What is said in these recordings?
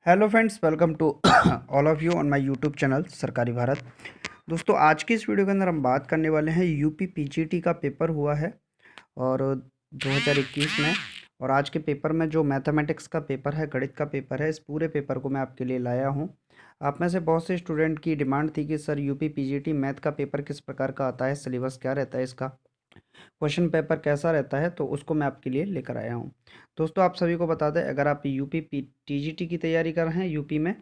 Hello friends, welcome to all of you on my YouTube channel Sarkari Bharat. दोस्तों, आज की इस वीडियो के अंदर हम बात करने वाले हैं यूपी पीजीटी का पेपर हुआ है और 2021 में। और आज के पेपर में जो मैथमेटिक्स का पेपर है, गणित का पेपर है, इस पूरे पेपर को मैं आपके लिए लाया हूं। आप में से बहुत से स्टूडेंट की डिमांड थी कि सर यूपी पीजीटी मैथ का पेपर किस प्रकार का आता है, सिलेबस क्या रहता है इसका, क्वेश्चन पेपर कैसा रहता है, तो उसको मैं आपके लिए लेकर आया हूँ। दोस्तों, आप सभी को बता दें, अगर आप यूपी टीजीटी की तैयारी कर रहे हैं, यूपी में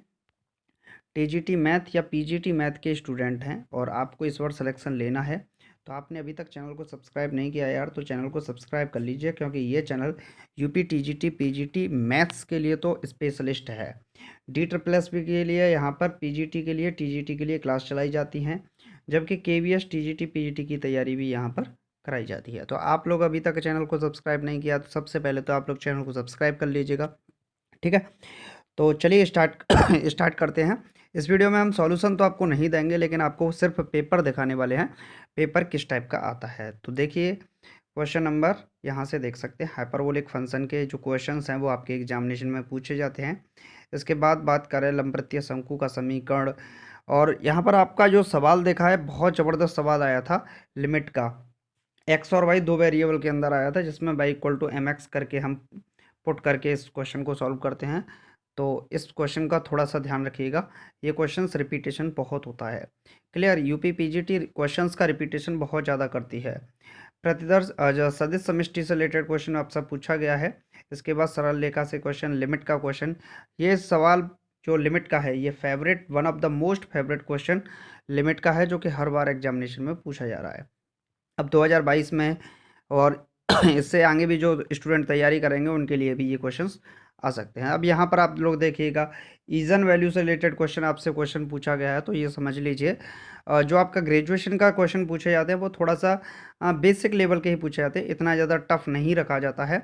टीजीटी मैथ या पीजीटी मैथ के स्टूडेंट हैं और आपको इस बार सिलेक्शन लेना है, तो आपने अभी तक चैनल को सब्सक्राइब नहीं किया यार, तो चैनल को सब्सक्राइब कर लीजिए, क्योंकि ये channel UP TGT PGT maths के लिए तो स्पेशलिस्ट है। डी ट्रिपल एस पी के लिए यहाँ पर पीजीटी के लिए, टीजीटी के लिए क्लास चलाई जाती हैं, जबकि केवीएस टीजीटी पीजीटी की तैयारी भी यहाँ पर कराई जाती है। तो आप लोग अभी तक चैनल को सब्सक्राइब नहीं किया, तो सबसे पहले तो आप लोग चैनल को सब्सक्राइब कर लीजिएगा, ठीक है। तो चलिए स्टार्ट स्टार्ट करते हैं। इस वीडियो में हम सॉल्यूशन तो आपको नहीं देंगे, लेकिन आपको सिर्फ पेपर दिखाने वाले हैं, पेपर किस टाइप का आता है। तो देखिए, क्वेश्चन नंबर यहाँ से देख सकते हैं, हाइपरबोलिक फंक्शन के जो क्वेश्चंस हैं वो आपके एग्जामिनेशन में पूछे जाते हैं। इसके बाद बात करें लंबवृत्तीय शंकु का समीकरण, और यहाँ पर आपका जो सवाल देखा है, बहुत ज़बरदस्त सवाल आया था लिमिट का। एक्स और वाई दो वेरिएबल के अंदर आया था, जिसमें Y equal to M X करके हम पुट करके इस क्वेश्चन को सॉल्व करते हैं। तो इस क्वेश्चन का थोड़ा सा ध्यान रखिएगा, ये क्वेश्चंस रिपीटेशन बहुत होता है। क्लियर, यूपी पीजीटी क्वेश्चंस का रिपीटेशन बहुत ज़्यादा करती है। प्रतिदर्श जो सदिश समष्टि से रिलेटेड क्वेश्चन आपसे पूछा गया है। इसके बाद सरल रेखा से क्वेश्चन, लिमिट का क्वेश्चन। ये सवाल जो लिमिट का है, ये favourite, one of the most favourite question limit का है, जो कि हर बार एग्जामिनेशन में पूछा जा रहा है अब 2022 में। और इससे आगे भी जो स्टूडेंट तैयारी करेंगे उनके लिए भी ये क्वेश्चंस आ सकते हैं। अब यहाँ पर आप लोग देखिएगा, ईजन वैल्यू से रिलेटेड क्वेश्चन आपसे क्वेश्चन पूछा गया है, तो ये समझ लीजिए जो आपका ग्रेजुएशन का क्वेश्चन पूछे जाते हैं वो थोड़ा सा बेसिक लेवल के ही पूछे जाते हैं, इतना ज़्यादा टफ नहीं रखा जाता है।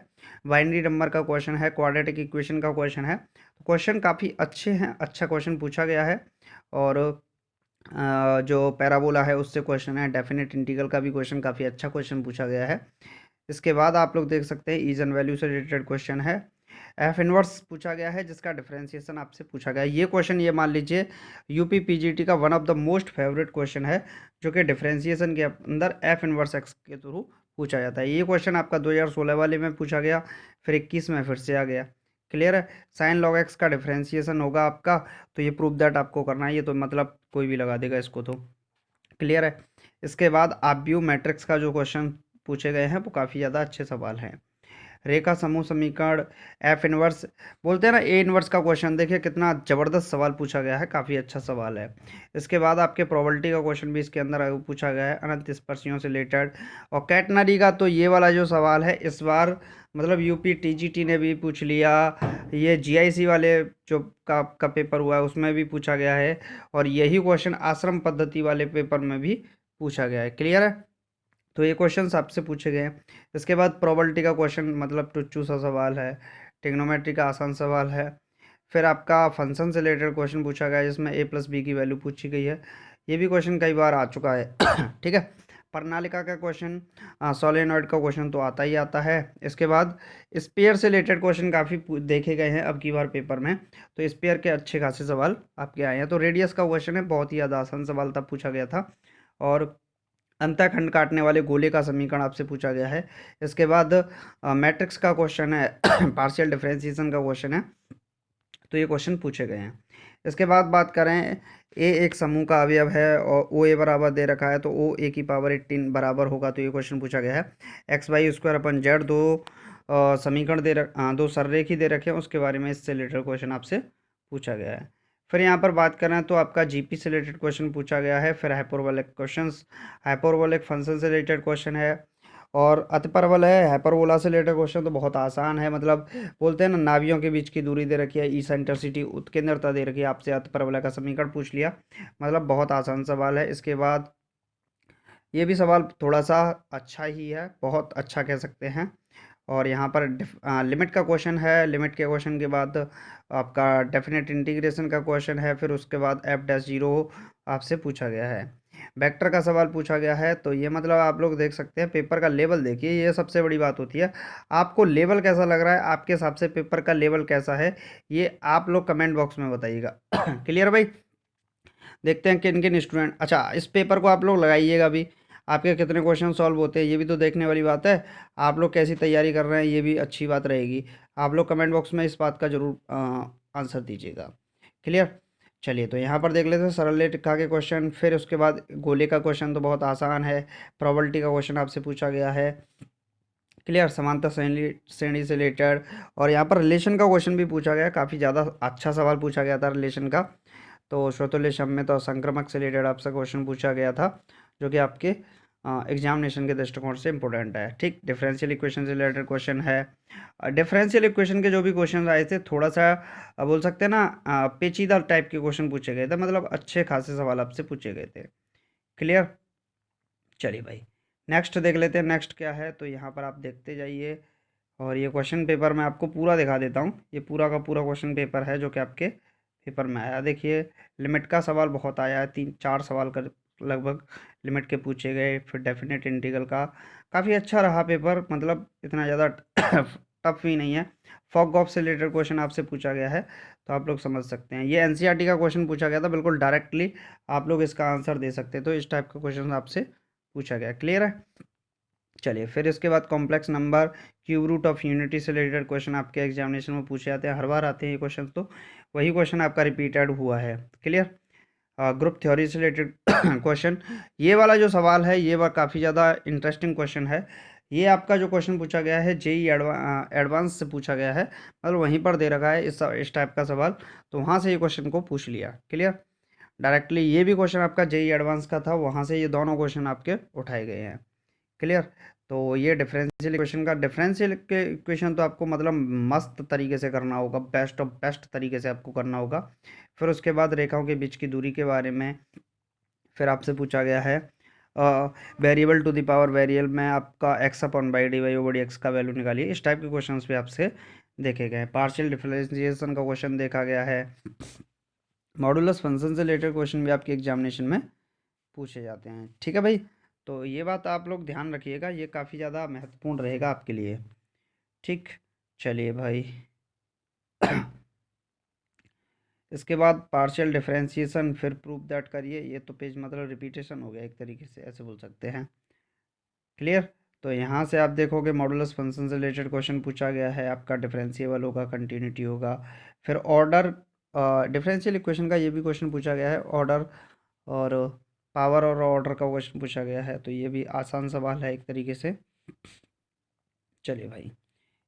बाइनरी नंबर का क्वेश्चन है, क्वाड्रेटिक इक्वेशन का क्वेश्चन है, तो क्वेश्चन काफ़ी अच्छे हैं, अच्छा क्वेश्चन पूछा गया है। और जो पैराबोला है उससे क्वेश्चन है, डेफिनेट इंटीग्रल का भी क्वेश्चन काफ़ी अच्छा क्वेश्चन पूछा गया है। इसके बाद आप लोग देख सकते हैं, ईजन वैल्यू से रिलेटेड क्वेश्चन है, एफ इनवर्स पूछा गया है, जिसका डिफरेंशिएशन आपसे पूछा गया है। ये क्वेश्चन, ये मान लीजिए, यूपी पीजीटी का one of the most favourite question है, जो कि डिफरेंशिएशन के अंदर एफ इनवर्स एक्स के थ्रू पूछा जाता है। ये क्वेश्चन आपका 2016 वाले में पूछा गया, फिर 21 में फिर से आ गया। क्लियर है, साइन लॉग एक्स का डिफरेंशिएशन होगा आपका, तो ये प्रूफ दैट आपको करना है, ये तो मतलब कोई भी लगा देगा इसको तो। क्लियर है। इसके बाद आप व्यू मैट्रिक्स का जो क्वेश्चन पूछे गए हैं वो काफ़ी ज़्यादा अच्छे सवाल हैं। रेखा समूह समीकरण, एफ इनवर्स, बोलते हैं ना ए इनवर्स का क्वेश्चन, देखिए कितना ज़बरदस्त सवाल पूछा गया है, काफ़ी अच्छा सवाल है। इसके बाद आपके प्रोबेबिलिटी का क्वेश्चन भी इसके अंदर पूछा गया है, अनंत स्पर्शियों से रिलेटेड। और कैटनरी का तो ये वाला जो सवाल है, इस बार मतलब यूपी टीजीटी ने भी पूछ लिया, ये जीआईसी वाले जो का पेपर हुआ है उसमें भी पूछा गया है, और यही क्वेश्चन आश्रम पद्धति वाले पेपर में भी पूछा गया है। क्लियर है, तो ये क्वेश्चंस आपसे पूछे गए हैं। इसके बाद प्रोबेबिलिटी का क्वेश्चन, मतलब टुच्चू सा सवाल है, ट्रिग्नोमेट्री का आसान सवाल है। फिर आपका फंक्शन से रिलेटेड क्वेश्चन पूछा गया है, जिसमें ए प्लस बी की वैल्यू पूछी गई है, ये भी क्वेश्चन कई बार आ चुका है। ठीक है, प्रणालिका का क्वेश्चन, सोलेनॉइड का क्वेश्चन तो आता ही आता है। इसके बाद स्पेयर से रिलेटेड क्वेश्चन काफ़ी देखे गए हैं अब की बार पेपर में, तो स्पेयर के अच्छे खासे सवाल आपके आए हैं। तो रेडियस का क्वेश्चन है, बहुत ही ज़्यादा आसान सवाल तब पूछा गया था। और अंतःखंड काटने वाले गोले का समीकरण आपसे पूछा गया है। इसके बाद मैट्रिक्स का क्वेश्चन है, पार्शियल डिफरेंशिएशन का क्वेश्चन है, तो ये क्वेश्चन पूछे गए हैं। इसके बाद बात करें, ए एक समूह का अवयव है और ओ ए बराबर दे रखा है, तो ओ ए की पावर 18 बराबर होगा, तो ये क्वेश्चन पूछा गया है। X Y square upon Z, दो समीकरण दो सररेखी दे रखे हैं, उसके बारे में इससे रिलेटेड क्वेश्चन आपसे पूछा गया है। फिर यहाँ पर बात करें तो आपका जीपी से रिलेटेड क्वेश्चन पूछा गया है। फिर हाइपरबोलिक क्वेश्चंस, हाइपरबोलिक फंक्शन से रिलेटेड क्वेश्चन है, और अतिपरवल है। हाइपरबोला से रिलेटेड क्वेश्चन तो बहुत आसान है, मतलब बोलते हैं ना, नाभियों के बीच की दूरी दे रखी है, इसेंट्रिसिटी उत्केंद्रता दे रखी है, आपसे अतिपरवलय का समीकरण पूछ लिया, मतलब बहुत आसान सवाल है। इसके बाद ये भी सवाल थोड़ा सा अच्छा ही है, बहुत अच्छा कह सकते हैं। और यहाँ पर लिमिट का क्वेश्चन है, लिमिट के क्वेश्चन के बाद आपका डेफिनेट इंटीग्रेशन का क्वेश्चन है, फिर उसके बाद एफ डैश जीरो आपसे पूछा गया है। वेक्टर का सवाल पूछा गया है। तो ये मतलब आप लोग देख सकते हैं पेपर का लेवल देखिए, ये सबसे बड़ी बात होती है। आपको लेवल कैसा लग रहा है, आपके हिसाब से पेपर का लेवल कैसा है, ये आप लोग कमेंट बॉक्स में बताइएगा। क्लियर भाई। देखते हैं किन किन स्टूडेंट, अच्छा इस पेपर को आप लोग लगाइएगा भी, आपके कितने क्वेश्चन सॉल्व होते हैं ये भी तो देखने वाली बात है। आप लोग कैसी तैयारी कर रहे हैं ये भी अच्छी बात रहेगी। आप लोग कमेंट बॉक्स में इस बात का जरूर आंसर दीजिएगा। क्लियर। चलिए तो यहाँ पर देख लेते हैं सरल रेखा के क्वेश्चन, फिर उसके बाद गोले का क्वेश्चन तो बहुत आसान है। प्रोबेबिलिटी का क्वेश्चन आपसे पूछा गया है। क्लियर। समानता श्रेणी श्रेणी से रिलेटेड, और यहाँ पर रिलेशन का क्वेश्चन भी पूछा गया, काफ़ी ज़्यादा अच्छा सवाल पूछा गया था रिलेशन का। तो श्रोतुल्य सम्मित और संक्रमक से रिलेटेड आपसे क्वेश्चन पूछा गया था, जो कि आपके एग्जामिनेशन के दृष्टिकोण से इंपॉर्टेंट है। ठीक। डिफरेंशियल इक्वेशन से रिलेटेड क्वेश्चन है। डिफरेंशियल इक्वेशन के जो भी क्वेश्चन आए थे थोड़ा सा बोल सकते हैं ना पेचीदा टाइप के क्वेश्चन पूछे गए थे, मतलब अच्छे खासे सवाल आपसे पूछे गए थे। क्लियर। चलिए भाई नेक्स्ट देख लेते हैं, नेक्स्ट क्या है। तो यहाँ पर आप देखते जाइए, और ये क्वेश्चन पेपर मैं आपको पूरा दिखा देता हूँ। ये पूरा का पूरा क्वेश्चन पेपर है जो कि आपके पेपर में आया। देखिए लिमिट का सवाल बहुत आया है, 3-4 सवाल कर लगभग लिमिट के पूछे गए। फिर डेफिनेट इंटीग्रल का काफ़ी अच्छा रहा पेपर, मतलब इतना ज़्यादा टफ भी नहीं है। फॉग ऑफ से रिलेटेड क्वेश्चन आपसे पूछा गया है, तो आप लोग समझ सकते हैं। ये एनसीईआरटी का क्वेश्चन पूछा गया था, बिल्कुल डायरेक्टली आप लोग इसका आंसर दे सकते हैं। तो इस टाइप का क्वेश्चन आपसे पूछा गया। क्लियर है। चलिए फिर इसके बाद complex number, cube root of unity से रिलेटेड क्वेश्चन आपके एग्जामिनेशन में पूछे जाते हैं, हर बार आते हैं ये क्वेश्चन, तो वही क्वेश्चन आपका रिपीटेड हुआ है। क्लियर। ग्रुप थ्योरी से रिलेटेड क्वेश्चन, ये वाला जो सवाल है ये काफ़ी ज़्यादा इंटरेस्टिंग क्वेश्चन है। ये आपका जो क्वेश्चन पूछा गया है जेई एडवांस से पूछा गया है, मतलब वहीं पर दे रखा है इस टाइप का सवाल, तो वहाँ से ये क्वेश्चन को पूछ लिया। क्लियर। डायरेक्टली ये भी क्वेश्चन आपका जेई एडवांस का था, वहाँ से ये दोनों क्वेश्चन आपके उठाए गए हैं। क्लियर। तो ये डिफरेंशियल इक्वेशन का, डिफरेंशियल के इक्वेशन तो आपको मतलब मस्त तरीके से करना होगा, बेस्ट ऑफ बेस्ट तरीके से आपको करना होगा। फिर उसके बाद रेखाओं के बीच की दूरी के बारे में फिर आपसे पूछा गया है। Variable to the power variable में आपका X upon by D Y over D X का वैल्यू निकालिए, इस टाइप के क्वेश्चन भी आपसे देखे गए हैं। पार्शियल डिफरेंशिएशन का क्वेश्चन देखा गया है। मॉडुलस फंक्शन से रिलेटेड क्वेश्चन भी आपके एग्जामिनेशन में पूछे जाते हैं। ठीक है भाई। तो ये बात आप लोग ध्यान रखिएगा, ये काफ़ी ज़्यादा महत्वपूर्ण रहेगा आपके लिए। ठीक। चलिए भाई इसके बाद पार्शियल डिफरेंशिएशन, फिर प्रूफ दैट करिए। ये तो पेज मतलब रिपीटेशन हो गया एक तरीके से, ऐसे बोल सकते हैं। क्लियर। तो यहाँ से आप देखोगे मॉडुलस फंक्शन से रिलेटेड क्वेश्चन पूछा गया है, आपका डिफरेंशिएबल होगा, कंटिन्यूटी होगा। फिर ऑर्डर, डिफरेंशियल इक्वेशन का ये भी क्वेश्चन पूछा गया है, ऑर्डर और पावर और ऑर्डर का क्वेश्चन पूछा गया है, तो ये भी आसान सवाल है एक तरीके से। चलिए भाई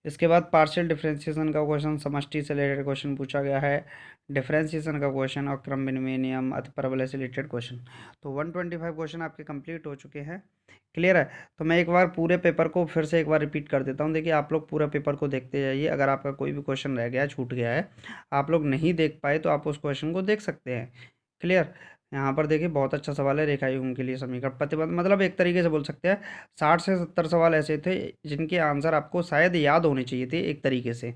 इसके बाद पार्शियल डिफरेंशिएशन का क्वेश्चन, समष्टि से रिलेटेड क्वेश्चन पूछा गया है, डिफरेंशिएशन का क्वेश्चन और क्रम विनिमय नियम अति परवलय से रिलेटेड क्वेश्चन। तो 125 क्वेश्चन आपके कंप्लीट हो चुके हैं। क्लियर है। तो मैं एक बार पूरे पेपर को फिर से एक बार रिपीट कर देता हूँ। देखिए आप लोग पूरा पेपर को देखते जाइए, अगर आपका कोई भी क्वेश्चन रह गया, छूट गया है, आप लोग नहीं देख पाए तो आप उस क्वेश्चन को देख सकते हैं। क्लियर। यहाँ पर देखिए बहुत अच्छा सवाल है, रेखा युग्म के लिए समीकरण प्रतिबंध, मतलब एक तरीके से बोल सकते हैं 60 से 70 सवाल ऐसे थे जिनके आंसर आपको शायद याद होने चाहिए थे एक तरीके से।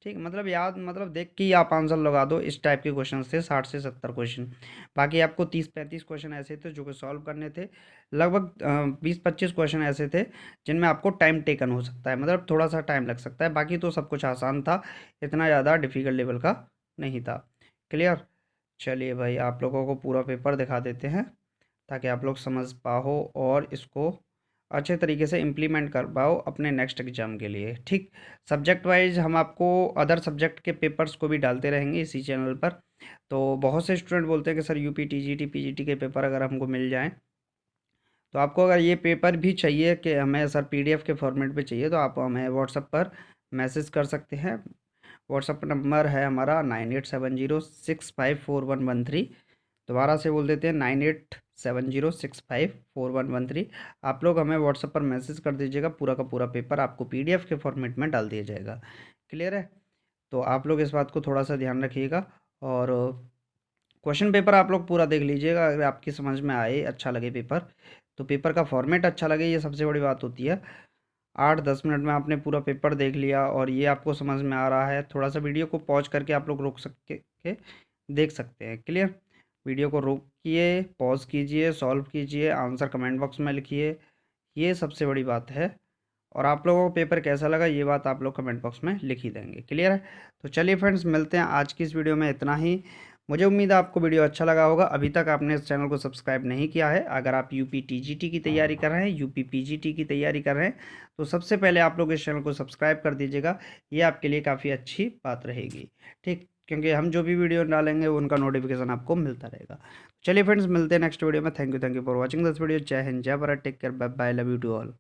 ठीक, मतलब याद, मतलब देख के ही आप आंसर लगा दो, इस टाइप के क्वेश्चन थे 60 से 70 क्वेश्चन। बाकी आपको 30-35 क्वेश्चन ऐसे थे जो कि सॉल्व करने थे। लगभग 20-25 क्वेश्चन ऐसे थे जिनमें आपको टाइम टेकन हो सकता है, मतलब थोड़ा सा टाइम लग सकता है। बाकी तो सब कुछ आसान था, इतना ज़्यादा डिफिकल्ट लेवल का नहीं था। क्लियर। चलिए भाई आप लोगों को पूरा पेपर दिखा देते हैं ताकि आप लोग समझ पाओ और इसको अच्छे तरीके से इम्प्लीमेंट कर पाओ अपने नेक्स्ट एग्जाम के लिए। ठीक। सब्जेक्ट वाइज हम आपको अदर सब्जेक्ट के पेपर्स को भी डालते रहेंगे इसी चैनल पर। तो बहुत से स्टूडेंट बोलते हैं कि सर यूपी टीजीटी पीजीटी के पेपर अगर हमको मिल जाएं, तो आपको अगर ये पेपर भी चाहिए कि हमें सर पीडीएफ के फॉर्मेट पे चाहिए, तो आप हमें व्हाट्सएप पर मैसेज कर सकते हैं। व्हाट्सएप नंबर है हमारा 9870654113। दोबारा से बोल देते हैं 9870654113। आप लोग हमें व्हाट्सएप पर मैसेज कर दीजिएगा, पूरा का पूरा पेपर आपको पीडीएफ के फॉर्मेट में डाल दिया जाएगा। क्लियर है। तो आप लोग इस बात को थोड़ा सा ध्यान रखिएगा, और क्वेश्चन पेपर आप लोग पूरा देख लीजिएगा। अगर आपकी समझ में आए, अच्छा लगे पेपर, तो पेपर का फॉर्मेट अच्छा लगे, ये सबसे बड़ी बात होती है। 8-10 मिनट में आपने पूरा पेपर देख लिया और ये आपको समझ में आ रहा है, थोड़ा सा वीडियो को पॉज करके आप लोग रोक सकते के देख सकते हैं। क्लियर। वीडियो को रोकिए, पॉज कीजिए, सॉल्व कीजिए, आंसर कमेंट बॉक्स में लिखिए, ये सबसे बड़ी बात है। और आप लोगों को पेपर कैसा लगा ये बात आप लोग कमेंट बॉक्स में लिख ही देंगे। क्लियर है? तो चलिए फ्रेंड्स, मिलते हैं आज की इस वीडियो में इतना ही। मुझे उम्मीद है आपको वीडियो अच्छा लगा होगा। अभी तक आपने इस चैनल को सब्सक्राइब नहीं किया है, अगर आप यूपी टीजीटी की तैयारी कर रहे हैं, यूपी पीजीटी की तैयारी कर रहे हैं, तो सबसे पहले आप लोग इस चैनल को सब्सक्राइब कर दीजिएगा। ये आपके लिए काफ़ी अच्छी बात रहेगी, ठीक, क्योंकि हम जो भी वीडियो डालेंगे उनका नोटिफिकेशन आपको मिलता रहेगा। चलिए फ्रेंड्स, मिलते हैं नेक्स्ट वीडियो में। Thank you for watching this video. जय हिंद, जय Bharat, take care, bye bye, love you to all.